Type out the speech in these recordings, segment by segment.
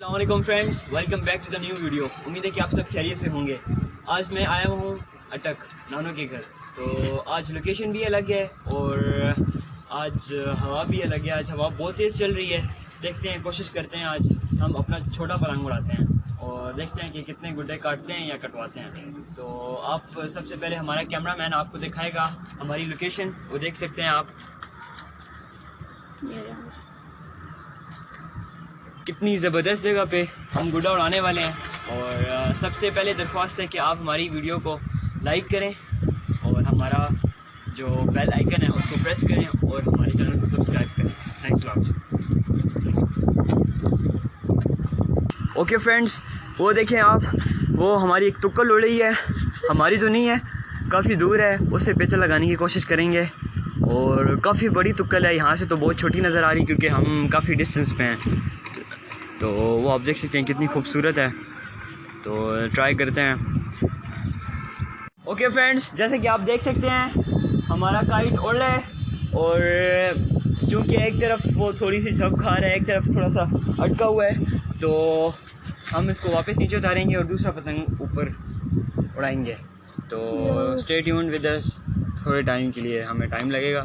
अस्सलामुअलैकुम friends, welcome back to the new video. उम्मीद है कि आप सब खैरियत से होंगे। आज मैं आया हूँ अटक नानों के घर। तो आज लोकेशन भी अलग है और आज हवा भी अलग है। आज हवा बहुत तेज़ चल रही है। देखते हैं, कोशिश करते हैं आज हम अपना छोटा पतंग उड़ाते हैं और देखते हैं कि कितने गुड्डे काटते हैं या कटवाते हैं। तो आप सबसे पहले हमारा कैमरामैन आपको दिखाएगा हमारी लोकेशन, वो देख सकते हैं आप कितनी ज़बरदस्त जगह पे हम गुड्डा उड़ाने वाले हैं। और सबसे पहले दरख्वास्त है कि आप हमारी वीडियो को लाइक करें और हमारा जो बेल आइकन है उसको प्रेस करें और हमारे चैनल को सब्सक्राइब करें। Thanks lot. ओके फ्रेंड्स, वो देखें आप, वो हमारी एक तुक्कल उड़ रही है। हमारी तो नहीं है, काफ़ी दूर है, उसे पेचा लगाने की कोशिश करेंगे। और काफ़ी बड़ी तुक्कल है, यहाँ से तो बहुत छोटी नज़र आ रही क्योंकि हम काफ़ी डिस्टेंस पे हैं। तो वो आप देख सकते हैं कितनी खूबसूरत है। तो ट्राई करते हैं। ओके फ्रेंड्स, जैसे कि आप देख सकते हैं हमारा काइट उड़ रहा है और चूँकि एक तरफ वो थोड़ी सी झप खा रहा है, एक तरफ थोड़ा सा अटका हुआ है, तो हम इसको वापस नीचे उतारेंगे और दूसरा पतंग ऊपर उड़ाएंगे। तो स्टे ट्यून्ड विद अस। थोड़े टाइम के लिए हमें टाइम लगेगा।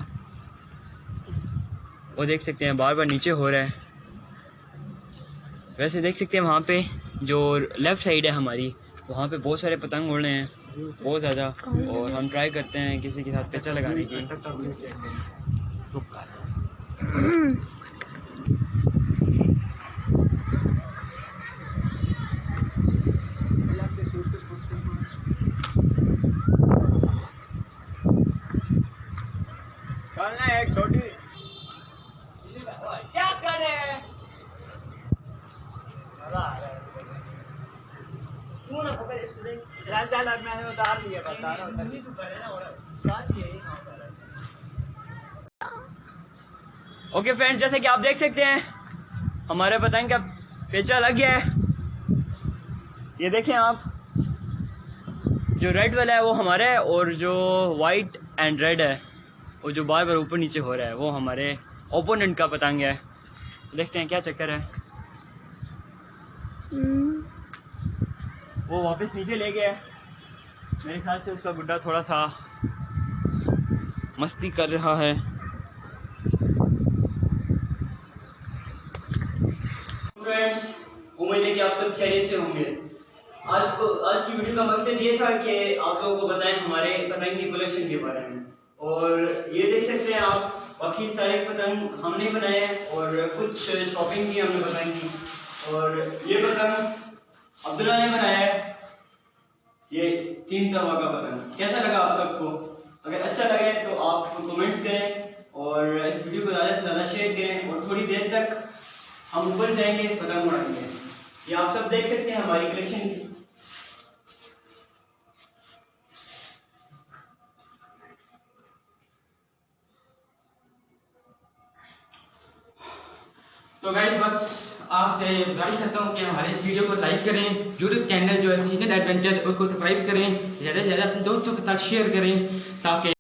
वो देख सकते हैं बार बार नीचे हो रहा है। वैसे देख सकते हैं वहाँ पे जो लेफ़्ट साइड है हमारी, वहाँ पे बहुत सारे पतंग उड़ रहे हैं, बहुत ज़्यादा। और हम ट्राई करते हैं किसी के साथ पेचा लगाने की। एक छोटी क्या कर रहे हैं? ओके फ्रेंड्स, जैसे कि आप देख सकते हैं हमारे पतंग का पेचा लग गया है। ये देखें आप, जो रेड वाला है वो हमारा है और जो वाइट एंड रेड है वो जो बार बार ऊपर नीचे हो रहा है वो हमारे ओपोनेंट का पतंग है। देखते हैं क्या चक्कर है। वो वापस नीचे ले गया है। मेरे ख्याल से उसका गुड्डा थोड़ा सा मस्ती कर रहा है। फ्रेंड्स, उम्मीद है कि आप सब खैरियत से होंगे। आज की वीडियो का मकसद ये था कि आप लोगों को बताएं हमारे पतंग की कलेक्शन के बारे में। और ये देख सकते हैं आप, बाकी सारे पतंग हमने बनाए हैं और कुछ शॉपिंग की हमने बनाई की। और ये पतंग अब्दुल्ला ने बनाया है, ये 3 तवा का पतंग। कैसा लगा आप सबको? अगर अच्छा लगे तो आप कमेंट्स करें और इस वीडियो को ज़्यादा से ज़्यादा शेयर करें। और थोड़ी देर तक हम ऊपर जाएंगे, पतंग उड़ाएंगे। ये आप सब देख सकते हैं हमारी कलेक्शन। तो गाइस, बस आपसे गुजारिश करता हूँ कि हमारे इस वीडियो को लाइक करें, यूट्यूब चैनल जो है सीजन एडवेंचर उसको सब्सक्राइब करें, ज़्यादा से ज़्यादा अपने दोस्तों के साथ शेयर करें ताकि